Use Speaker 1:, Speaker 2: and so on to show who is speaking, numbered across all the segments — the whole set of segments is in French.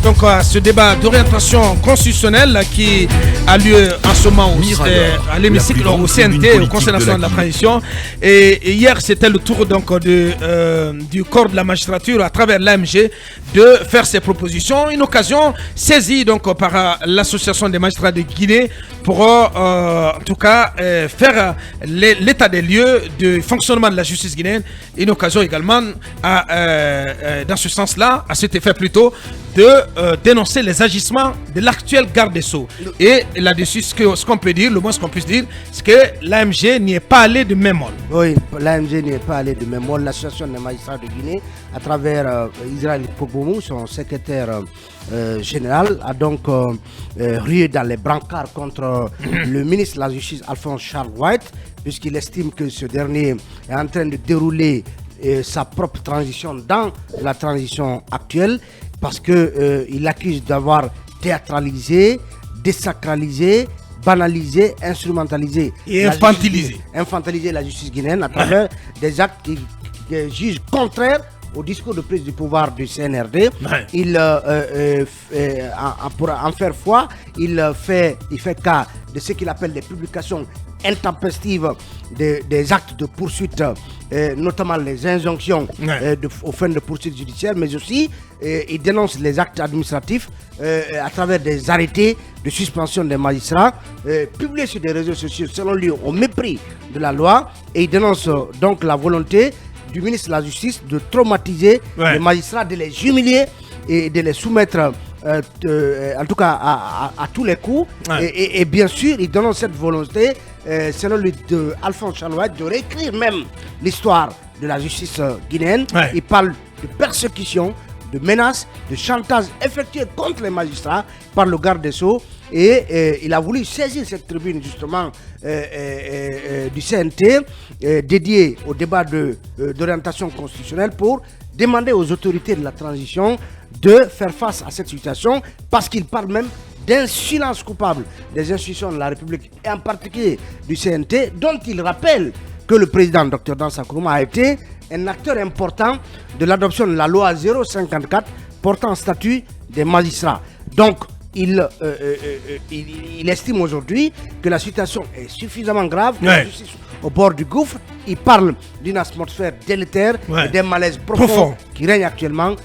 Speaker 1: donc à ce débat d'orientation constitutionnelle qui a lieu en ce moment à l'hémicycle au CNT, au Conseil national de la transition. Et hier, c'était le tour donc du corps de la magistrature à travers l'AMG de faire ses propositions. Une occasion saisie donc par l'association des magistrats de Guinée pour en tout cas faire l'état des lieux du fonctionnement de la justice guinéenne. Une occasion également dans ce sens-là, à cet effet plutôt, de dénoncer les agissements de l'actuel garde des Sceaux. Et là-dessus, ce qu'on peut dire, le moins ce qu'on puisse dire, c'est que l'AMG n'y est pas allé de même mol.
Speaker 2: Oui, l'AMG n'y est pas allé de même mol. L'association des magistrats de Guinée, à travers Israël Pogomou, son secrétaire général, a donc rué dans les brancards contre le ministre de la Justice, Alphonse Charles White, puisqu'il estime que ce dernier est en train de dérouler sa propre transition dans la transition actuelle, parce qu'il l'accuse d'avoir théâtralisé, désacralisé, banalisé, instrumentalisé
Speaker 1: et infantilisé
Speaker 2: la justice guinéenne à travers des actes qui jugent contraires au discours de prise du pouvoir du CNRD. Pour en faire foi, il fait cas de ce qu'il appelle des publications intempestives des actes de poursuite, notamment les injonctions aux fins de poursuite judiciaire, mais aussi il dénonce les actes administratifs à travers des arrêtés de suspension des magistrats publiés sur des réseaux sociaux selon lui au mépris de la loi, et il dénonce donc la volonté du ministre de la Justice de traumatiser les magistrats, de les humilier et de les soumettre en tout cas à tous les coups. Et bien sûr, il dénonce cette volonté, selon lui, de Alphonse Charles White, de réécrire même l'histoire de la justice guinéenne. Il parle de persécution, de menaces, de chantage effectué contre les magistrats par le garde des Sceaux. Et il a voulu saisir cette tribune justement du CNT dédiée au débat d'orientation constitutionnelle pour demander aux autorités de la transition de faire face à cette situation, parce qu'il parle même d'un silence coupable des institutions de la République et en particulier du CNT, dont il rappelle que le président Dr Dansa Kourouma a été un acteur important de l'adoption de la loi 054 portant statut des magistrats. Donc il estime aujourd'hui que la situation est suffisamment grave, que la justice au bord du gouffre. Il parle d'une atmosphère délétère et d'un malaise profond qui règne actuellement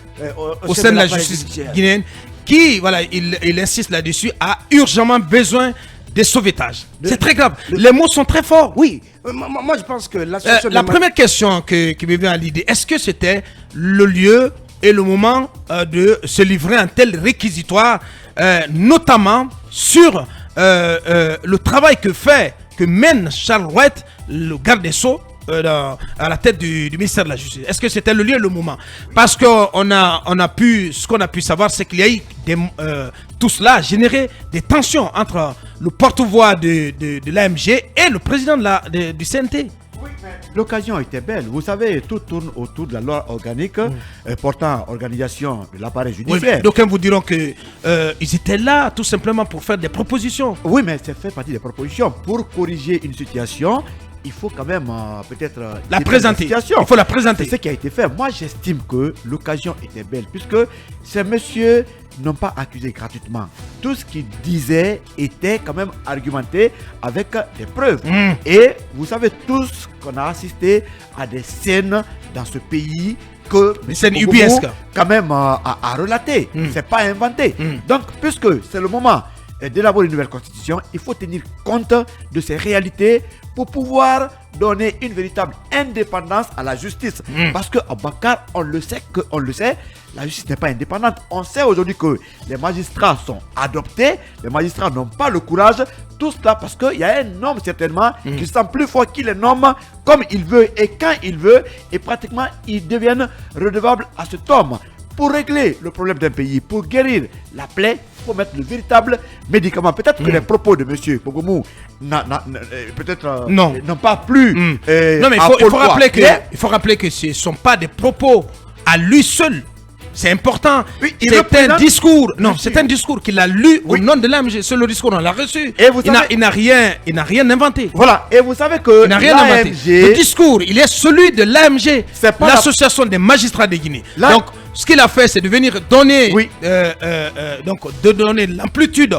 Speaker 2: au sein de la justice
Speaker 1: guinéenne, qui, voilà, il insiste là-dessus, a urgemment besoin de sauvetage. C'est très grave. Les mots sont très forts.
Speaker 2: Oui, moi je pense que
Speaker 1: la première question qui me vient à l'idée, est-ce que c'était le lieu et le moment de se livrer un tel réquisitoire, notamment sur le travail que mène Charles White, le garde des Sceaux, à la tête du ministère de la Justice? Est-ce que c'était le lieu et le moment? Parce que ce qu'on a pu savoir, c'est qu'il y a eu tout cela a généré des tensions entre le porte-voix de l'AMG et le président du CNT.
Speaker 3: Oui, mais l'occasion était belle. Vous savez, tout tourne autour de la loi organique portant organisation de l'appareil judiciaire.
Speaker 1: Oui, d'aucuns vous diront qu'ils étaient là tout simplement pour faire des propositions.
Speaker 3: Oui, mais c'est fait partie des propositions. Pour corriger une situation, il faut quand même peut-être
Speaker 1: la présenter. Il faut la présenter.
Speaker 3: C'est ce qui a été fait. Moi, j'estime que l'occasion était belle, puisque ces messieurs n'ont pas accusé gratuitement. Tout ce qu'ils disaient était quand même argumenté avec des preuves. Et vous savez tous qu'on a assisté à des scènes dans ce pays que
Speaker 1: des scènes ubiesques
Speaker 3: quand même à relater. C'est pas inventé. Donc, puisque c'est le moment d'élaborer une nouvelle constitution, il faut tenir compte de ces réalités pour pouvoir donner une véritable indépendance à la justice. Parce qu'à Bakar, on le sait, la justice n'est pas indépendante. On sait aujourd'hui que les magistrats sont adoptés, les magistrats n'ont pas le courage. Tout cela parce qu'il y a un homme certainement qui se sent plus fort, qui les nomme comme il veut et quand il veut, et pratiquement ils deviennent redevables à cet homme. Pour régler le problème d'un pays, pour guérir la plaie, il faut mettre le véritable médicament. Peut-être que les propos de M. Pogomou n'ont pas plu.
Speaker 1: Non, mais il faut rappeler que ce ne sont pas des propos à lui seul. C'est important. Oui, c'est un discours. Non, c'est un discours qu'il a lu au nom de l'AMG. C'est le discours, on l'a reçu. Et il n'a rien inventé.
Speaker 3: Voilà. Et vous savez que
Speaker 1: il n'a rien inventé. Le discours, il est celui de l'AMG, l'association des magistrats de Guinée. Donc, ce qu'il a fait, c'est de venir donner, donc de donner l'amplitude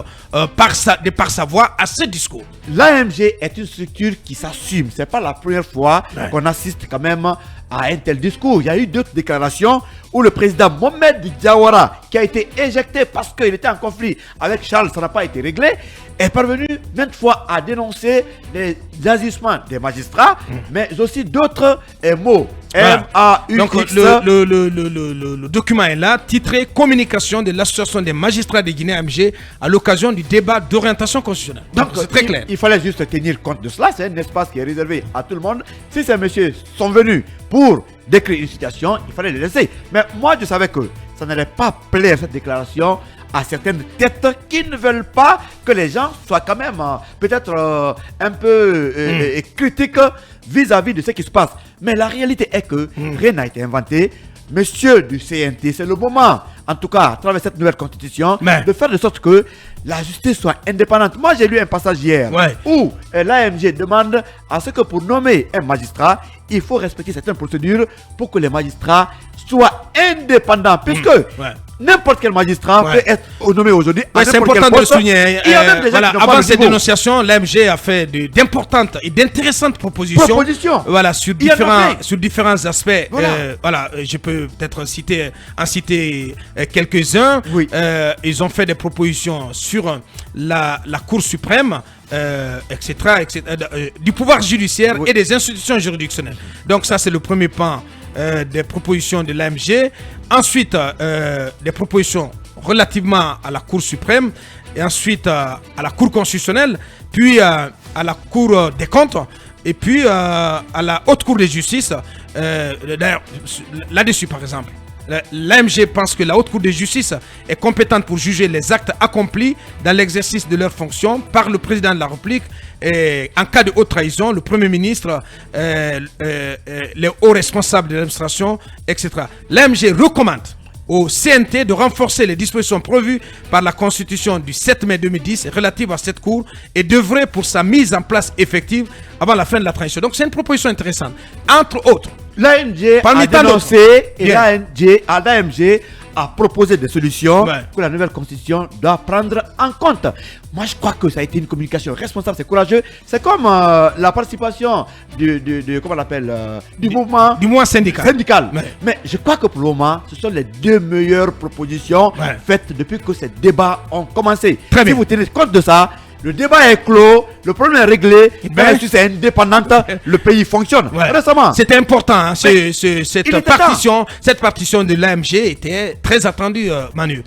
Speaker 1: par sa voix à ce discours.
Speaker 3: L'AMG est une structure qui s'assume. C'est pas la première fois qu'on assiste quand même à un tel discours. Il y a eu d'autres déclarations où le président Mohamed Diawara, qui a été éjecté parce qu'il était en conflit avec Charles, ça n'a pas été réglé, est parvenu maintes fois à dénoncer les agissements des magistrats, mais aussi d'autres mots. M-A-U-X.
Speaker 1: Donc le document est là, titré Communication de l'association des magistrats de Guinée AMG à l'occasion du débat d'orientation constitutionnelle. Donc c'est très clair.
Speaker 3: Il fallait juste tenir compte de cela. C'est un espace qui est réservé à tout le monde. Si ces messieurs sont venus pour décrire une situation, il fallait les laisser. Mais moi, je savais que ça n'allait pas plaire, cette déclaration, à certaines têtes qui ne veulent pas que les gens soient quand même peut-être un peu critiques vis-à-vis de ce qui se passe. Mais la réalité est que rien n'a été inventé. Monsieur du CNT, c'est le moment, en tout cas, à travers cette nouvelle constitution, de faire de sorte que la justice soit indépendante. Moi, j'ai lu un passage hier où l'AMG demande à ce que pour nommer un magistrat, il faut respecter certaines procédures pour que les magistrats soient indépendants. Puisque n'importe quel magistrat peut être nommé aujourd'hui.
Speaker 1: C'est important de le souligner. Avant cette dénonciation, l'AMG a fait d'importantes et d'intéressantes propositions. Voilà, sur différents aspects. Voilà, je peux peut-être en citer quelques-uns. Ils ont fait des propositions sur la Cour suprême, etc. Du pouvoir judiciaire et des institutions juridictionnelles. Donc ça, c'est le premier pan des propositions de l'AMG. Ensuite, des propositions relativement à la Cour suprême, et ensuite à la Cour constitutionnelle, puis à la Cour des comptes, et puis à la Haute Cour de justice. D'ailleurs, là-dessus, par exemple, l'AMG pense que la Haute Cour de justice est compétente pour juger les actes accomplis dans l'exercice de leurs fonctions par le président de la République. Et en cas de haute trahison, le Premier ministre, les hauts responsables de l'administration, etc. L'AMG recommande au CNT de renforcer les dispositions prévues par la Constitution du 7 mai 2010 relatives à cette Cour et d'œuvrer pour sa mise en place effective avant la fin de la transition. Donc c'est une proposition intéressante. Entre autres,
Speaker 3: l'AMG a dénoncé et l'AMG a proposé des solutions que la nouvelle constitution doit prendre en compte. Moi, je crois que ça a été une communication responsable, c'est courageux. C'est comme la participation comment on l'appelle, du mouvement syndical. Mais je crois que pour le moment, ce sont les deux meilleures propositions faites depuis que ces débats ont commencé. Si vous tenez compte de ça, le débat est clos, le problème est réglé, la justice est indépendante, le pays fonctionne. Récemment.
Speaker 1: C'était important, hein, cette partition de l'AMG était très attendue, Manu.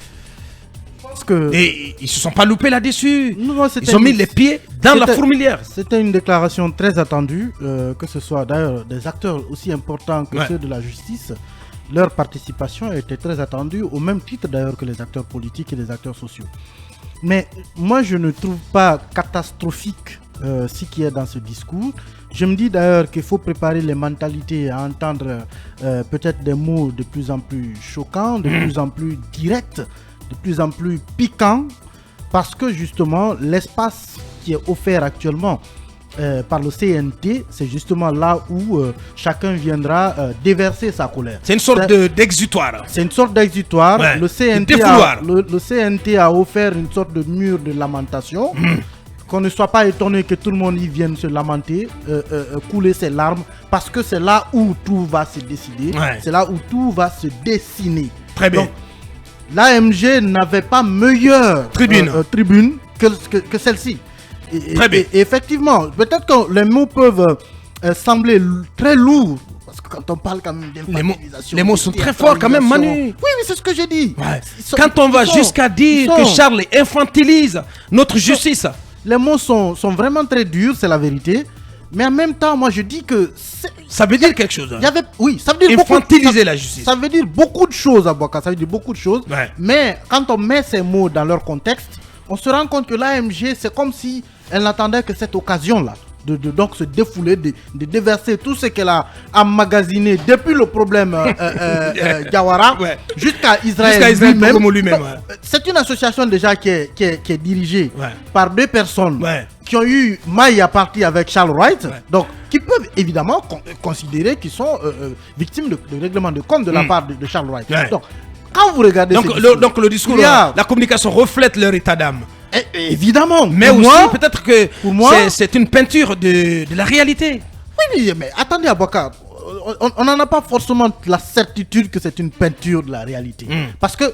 Speaker 1: Et ils ne se sont pas loupés là-dessus. Ils ont mis les pieds dans la fourmilière.
Speaker 4: C'était une déclaration très attendue, que ce soit d'ailleurs des acteurs aussi importants que ceux de la justice. Leur participation était très attendue, au même titre d'ailleurs que les acteurs politiques et les acteurs sociaux. Mais moi, je ne trouve pas catastrophique ce qui est dans ce discours. Je me dis d'ailleurs qu'il faut préparer les mentalités à entendre peut-être des mots de plus en plus choquants, de plus en plus directs, de plus en plus piquants, parce que justement, l'espace qui est offert actuellement par le CNT, c'est justement là où chacun viendra déverser sa colère.
Speaker 1: C'est une sorte d'exutoire.
Speaker 4: C'est une sorte d'exutoire. Le CNT a offert une sorte de mur de lamentation. Qu'on ne soit pas étonné que tout le monde y vienne se lamenter, couler ses larmes, parce que c'est là où tout va se décider. C'est là où tout va se dessiner.
Speaker 1: Très bien.
Speaker 4: L'AMG n'avait pas meilleure tribune que celle-ci. Et effectivement, peut-être que les mots peuvent sembler très lourds, parce que quand on parle quand même d'infantilisation,
Speaker 1: les mots sont très forts quand même, Manu.
Speaker 4: Oui, c'est ce que j'ai dit.
Speaker 1: Quand on va jusqu'à dire que Charles infantilise notre justice,
Speaker 4: les mots sont vraiment très durs, c'est la vérité. Mais en même temps, moi je dis que
Speaker 1: ça veut dire quelque chose.
Speaker 4: Ça veut dire
Speaker 1: infantiliser la justice.
Speaker 4: Ça veut dire beaucoup de choses, Aboka. Ça veut dire beaucoup de choses. Mais quand on met ces mots dans leur contexte, on se rend compte que l'AMG, c'est comme si elle n'attendait que cette occasion-là de donc se défouler, de déverser tout ce qu'elle a emmagasiné depuis le problème Diawara jusqu'à Israël lui-même. C'est une association déjà qui est dirigée par deux personnes qui ont eu maille à partir avec Charles Wright, donc qui peuvent évidemment considérer qu'ils sont victimes de règlement de compte de la part de Charles Wright. Donc Quand vous regardez
Speaker 1: donc le discours, la communication reflète leur état d'âme.
Speaker 4: Évidemment.
Speaker 1: Mais aussi, peut-être que c'est une peinture de la réalité.
Speaker 4: Oui, mais attendez, Abouakar. On n'en a pas forcément la certitude que c'est une peinture de la réalité. Parce que,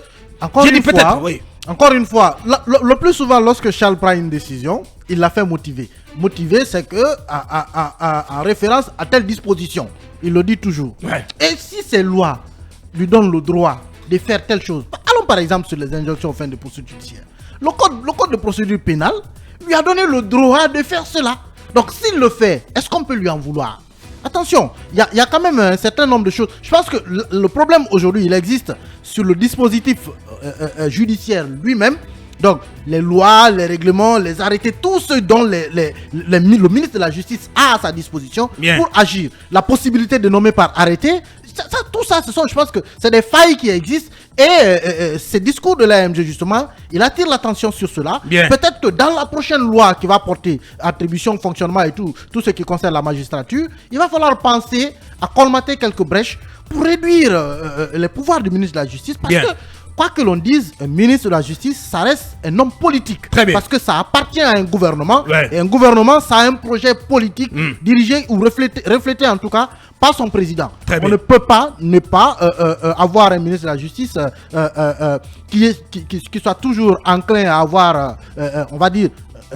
Speaker 4: encore une fois, le plus souvent, lorsque Charles prend une décision, il l'a fait motiver. Motiver, c'est que en référence à telle disposition. Il le dit toujours. Ouais. Et si ces lois lui donnent le droit de faire telle chose, allons par exemple sur les injonctions aux fins de poursuite judiciaire. Le code de procédure pénale lui a donné le droit de faire cela. Donc s'il le fait, est-ce qu'on peut lui en vouloir? Attention, il y a quand même un certain nombre de choses. Je pense que le problème aujourd'hui, il existe sur le dispositif judiciaire lui-même. Donc, les lois, les règlements, les arrêtés, tout ce dont le ministre de la Justice a à sa disposition pour agir. La possibilité de nommer par arrêté, tout ça, je pense que c'est des failles qui existent. Et ces discours de l'AMG, justement, il attire l'attention sur cela. Peut-être que dans la prochaine loi qui va porter attribution, fonctionnement et tout ce qui concerne la magistrature, il va falloir penser à colmater quelques brèches pour réduire les pouvoirs du ministre de la Justice. Parce que, quoi que l'on dise, un ministre de la Justice, ça reste un homme politique. Parce que ça appartient à un gouvernement. Et un gouvernement, ça a un projet politique dirigé ou reflété en tout cas par son président. On ne peut pas ne pas avoir un ministre de la Justice qui soit toujours enclin à avoir, on va dire,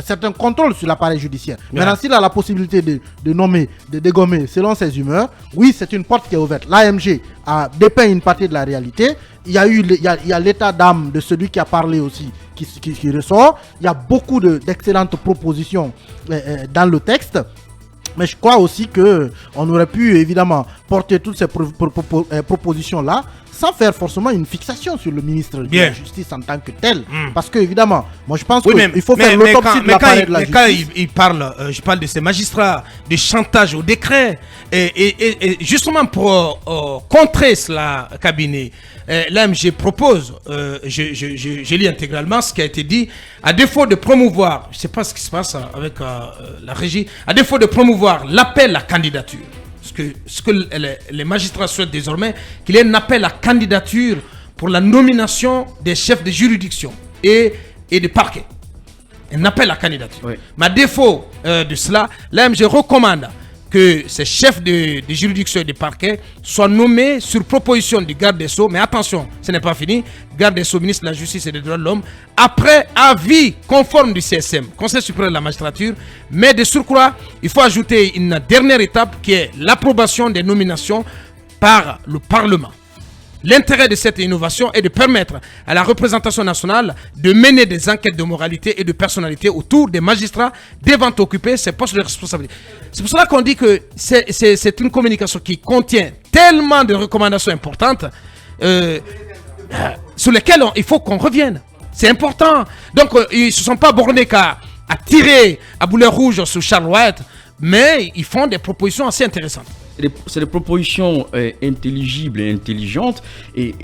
Speaker 4: certains contrôles sur l'appareil judiciaire. Maintenant, s'il a la possibilité de nommer, de dégommer selon ses humeurs, oui, c'est une porte qui est ouverte. L'AMG a dépeint une partie de la réalité. Il y a l'état d'âme de celui qui a parlé aussi qui ressort. Il y a beaucoup d'excellentes propositions dans le texte. Mais je crois aussi qu'on aurait pu évidemment porter toutes ces propositions-là sans faire forcément une fixation sur le ministre de la Justice en tant que tel. Parce que évidemment, moi je pense qu'il faut faire l'autopsie de l'appareil de la justice.
Speaker 1: Mais quand il parle, je parle de ces magistrats, de chantage au décret, et justement pour contrer cela, cabinet, l'AMG propose, je lis intégralement ce qui a été dit, à défaut de promouvoir, je ne sais pas ce qui se passe avec la régie, à défaut de promouvoir l'appel à candidature, ce que les magistrats souhaitent désormais, qu'il y ait un appel à candidature pour la nomination des chefs de juridiction et de parquet. Un appel à candidature. Oui. Mais à défaut de cela, l'AMG recommande que ces chefs de juridiction et de parquet soient nommés sur proposition du garde des Sceaux. Mais attention, ce n'est pas fini. Garde des Sceaux, ministre de la Justice et des Droits de l'Homme, après avis conforme du CSM, Conseil supérieur de la magistrature. Mais de surcroît, il faut ajouter une dernière étape qui est l'approbation des nominations par le Parlement. L'intérêt de cette innovation est de permettre à la représentation nationale de mener des enquêtes de moralité et de personnalité autour des magistrats devant occuper ces postes de responsabilité. C'est pour cela qu'on dit que c'est une communication qui contient tellement de recommandations importantes sur lesquelles il faut qu'on revienne. C'est important. Donc, ils ne se sont pas bornés qu'à tirer à boulet rouge sur Charles White, mais ils font des propositions assez intéressantes.
Speaker 5: C'est des propositions intelligibles et intelligentes et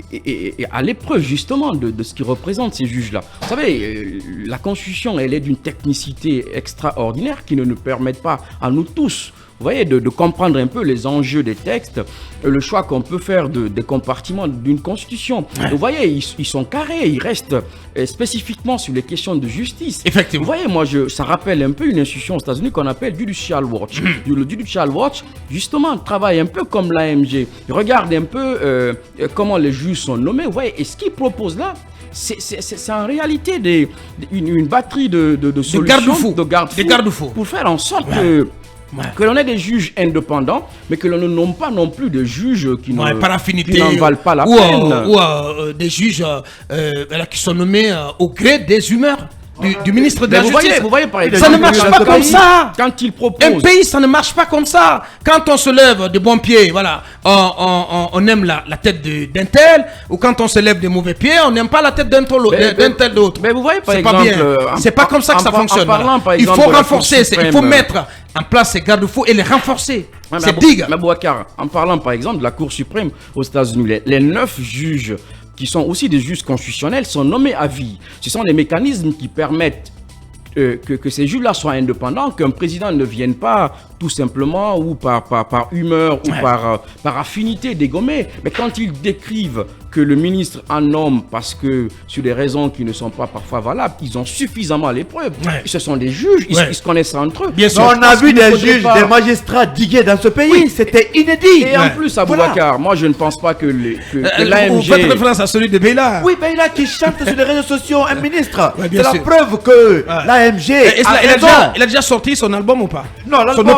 Speaker 5: à l'épreuve justement de ce qu'ils représentent ces juges-là. Vous savez, la Constitution, elle est d'une technicité extraordinaire qui ne nous permet pas à nous tous, vous voyez, de comprendre un peu les enjeux des textes, le choix qu'on peut faire des compartiments d'une constitution. Vous voyez, ils sont carrés, ils restent spécifiquement sur les questions de justice.
Speaker 1: Effectivement.
Speaker 5: Vous voyez, moi, ça rappelle un peu une institution aux États-Unis qu'on appelle Judicial Watch. Le Judicial Watch, justement, travaille un peu comme l'AMG. Il regarde un peu comment les juges sont nommés. Vous voyez, et ce qu'ils proposent là, c'est en réalité une batterie de solutions, de garde-fous pour faire en sorte que l'on ait des juges indépendants, mais que l'on ne nomme pas non plus des juges qui n'en valent pas la peine.
Speaker 1: Ou des juges qui sont nommés au gré des humeurs du ministre de la Justice.
Speaker 5: Vous voyez, par exemple,
Speaker 1: ça ne marche pas comme ça.
Speaker 5: Quand il propose...
Speaker 1: Un pays, ça ne marche pas comme ça. Quand on se lève de bon pied, voilà, on aime la tête d'un tel, ou quand on se lève de mauvais pied, on n'aime pas la tête d'un tel d'autre.
Speaker 5: Mais vous voyez, par exemple...
Speaker 1: C'est pas comme ça que ça fonctionne. Il faut renforcer, il faut mettre en place ces garde-fous et les renforcer. C'est digue.
Speaker 5: Mais Bouakar, en parlant par exemple de la Cour suprême aux États-Unis, les 9 juges qui sont aussi des juges constitutionnels sont nommés à vie. Ce sont des mécanismes qui permettent que ces juges-là soient indépendants, qu'un président ne vienne pas tout simplement ou par humeur ou par affinité dégommer. Mais quand ils décrivent que le ministre en nomme parce que sur des raisons qui ne sont pas parfois valables, ils ont suffisamment les preuves. Ce sont des juges, ils se connaissent entre eux.
Speaker 3: Bien sûr. On a vu des juges, des magistrats digués dans ce pays. C'était inédit.
Speaker 5: Et en plus, Aboubacar, moi je ne pense pas que l'AMG...
Speaker 1: Vous faites référence à celui de Beila.
Speaker 3: Oui, Beila qui chante sur les réseaux sociaux, un ministre. C'est la preuve que l'AMG...
Speaker 1: Il a déjà sorti son album ou pas?
Speaker 3: Non, l'album,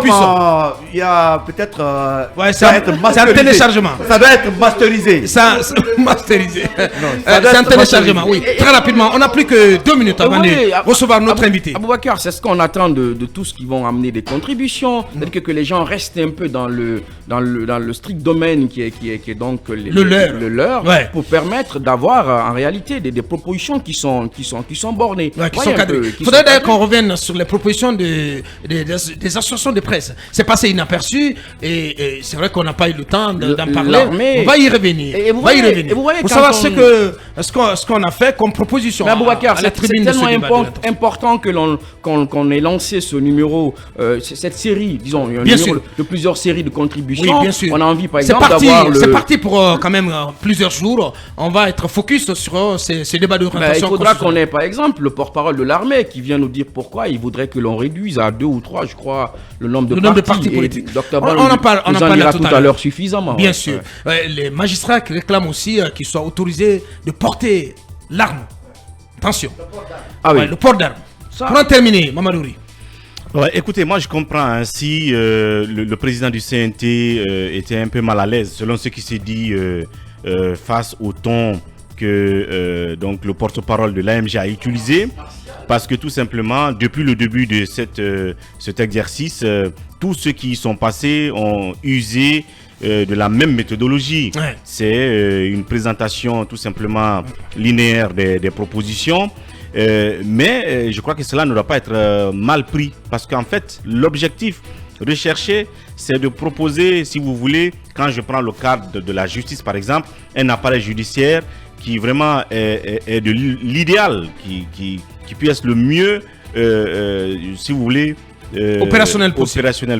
Speaker 3: il y a peut-être...
Speaker 1: c'est un téléchargement.
Speaker 3: Ça doit être masterisé.
Speaker 1: Masterisé. C'est un téléchargement, oui. Très rapidement, on n'a plus que 2 minutes avant de recevoir notre invité.
Speaker 5: Aboubacar, c'est ce qu'on attend de tous qui vont amener des contributions. C'est-à-dire que les gens restent un peu dans le strict domaine qui est donc le leur, pour permettre d'avoir en réalité des propositions qui sont bornées.
Speaker 1: Il faudrait d'ailleurs qu'on revienne sur les propositions des associations de presse. C'est passé inaperçu et c'est vrai qu'on n'a pas eu le temps d'en parler. On va y revenir. Pour savoir ce qu'on a fait comme proposition.
Speaker 5: Mais Aboubacar, c'est tellement important que qu'on ait lancé ce numéro, cette série, disons, un numéro de plusieurs séries de contributions.
Speaker 1: Oui, bien sûr.
Speaker 5: On a envie, par exemple, d'avoir
Speaker 1: C'est parti pour quand même plusieurs jours. On va être focus sur ces débats d'orientation.
Speaker 5: Il faudra qu'on ait, par exemple, le porte-parole de l'armée qui vient nous dire pourquoi il voudrait que l'on réduise à 2 ou 3, je crois, le nombre de partis politiques.
Speaker 1: On en parle
Speaker 5: tout à l'heure suffisamment.
Speaker 1: Bien sûr. Les magistrats qui réclament aussi qu'ils soient autorisés de porter l'arme. Attention. Le port d'armes. Pour en terminer, Mamadouri.
Speaker 6: Écoutez, moi je comprends ainsi le président du CNT était un peu mal à l'aise selon ce qui s'est dit face au ton que donc le porte-parole de l'AMG a utilisé, parce que tout simplement depuis le début de cet exercice, tous ceux qui y sont passés ont usé de la même méthodologie. C'est une présentation tout simplement linéaire des propositions. Mais je crois que cela ne doit pas être mal pris, parce qu'en fait l'objectif recherché, c'est de proposer, si vous voulez, quand je prends le cadre de la justice par exemple, un appareil judiciaire qui vraiment est de l'idéal, qui puisse le mieux, si vous voulez,
Speaker 1: opérationnel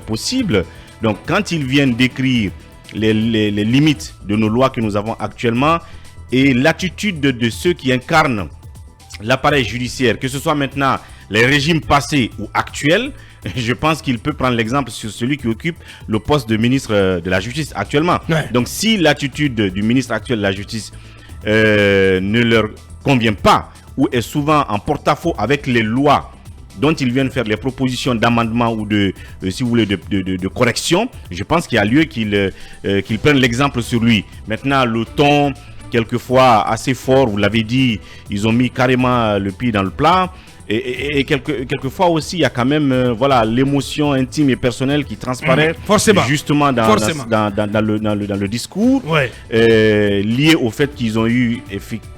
Speaker 6: possible. Donc quand ils viennent décrire les limites de nos lois que nous avons actuellement et l'attitude de ceux qui incarnent l'appareil judiciaire, que ce soit maintenant les régimes passés ou actuels, je pense qu'il peut prendre l'exemple sur celui qui occupe le poste de ministre de la Justice actuellement. Donc si l'attitude du ministre actuel de la Justice ne leur convient pas ou est souvent en porte-à-faux avec les lois dont ils viennent faire les propositions d'amendement ou de, si vous voulez, de correction, je pense qu'il y a lieu qu'ils prennent l'exemple sur lui. Maintenant, le ton quelquefois assez fort, vous l'avez dit, ils ont mis carrément le pied dans le plat. Et quelquefois aussi, il y a quand même voilà, l'émotion intime et personnelle qui transparaît justement dans le discours, lié au fait qu'ils ont eu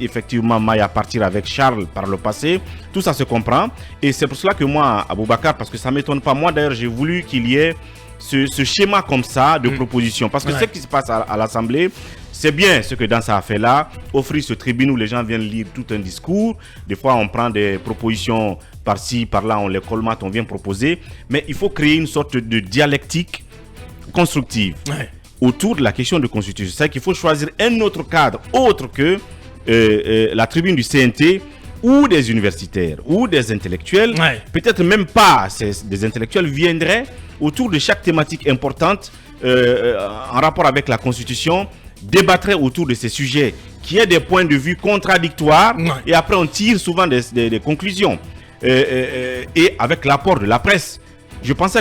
Speaker 6: effectivement maille à partir avec Charles par le passé. Tout ça se comprend. Et c'est pour cela que moi, Aboubacar, parce que ça ne m'étonne pas, moi d'ailleurs, j'ai voulu qu'il y ait ce schéma comme ça de proposition. Parce que ce qui se passe à l'Assemblée, c'est bien ce que dans ça a fait là, offrir ce tribune où les gens viennent lire tout un discours. Des fois, on prend des propositions par-ci, par-là, on les colmate, on vient proposer. Mais il faut créer une sorte de dialectique constructive autour de la question de constitution. C'est-à-dire qu'il faut choisir un autre cadre autre que la tribune du CNT ou des universitaires ou des intellectuels. Peut-être même pas des intellectuels viendraient autour de chaque thématique importante en rapport avec la Constitution, débattraient autour de ces sujets qui aient des points de vue contradictoires et après on tire souvent des conclusions et avec l'apport de la presse. Je pense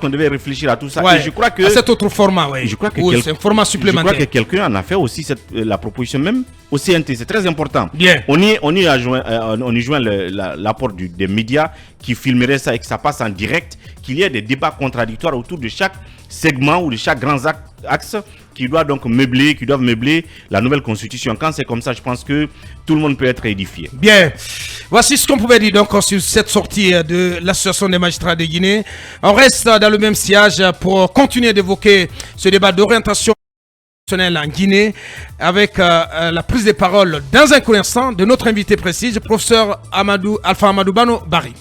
Speaker 6: qu'on devait réfléchir à tout ça. Et je crois que
Speaker 1: cet autre format, c'est un format supplémentaire.
Speaker 6: Je crois que quelqu'un en a fait aussi la proposition même au CNT. C'est très important.
Speaker 1: Bien.
Speaker 6: On y joint l'apport des médias qui filmeraient ça et que ça passe en direct, qu'il y ait des débats contradictoires autour de chaque segment ou de chaque grand axe qui doivent meubler la nouvelle constitution. Quand c'est comme ça, je pense que tout le monde peut être édifié.
Speaker 1: Bien. Voici ce qu'on pouvait dire donc sur cette sortie de l'Association des magistrats de Guinée. On reste dans le même sillage pour continuer d'évoquer ce débat d'orientation en Guinée avec la prise de parole dans un court instant de notre invité précis, le professeur Alpha Amadou Bano Barry.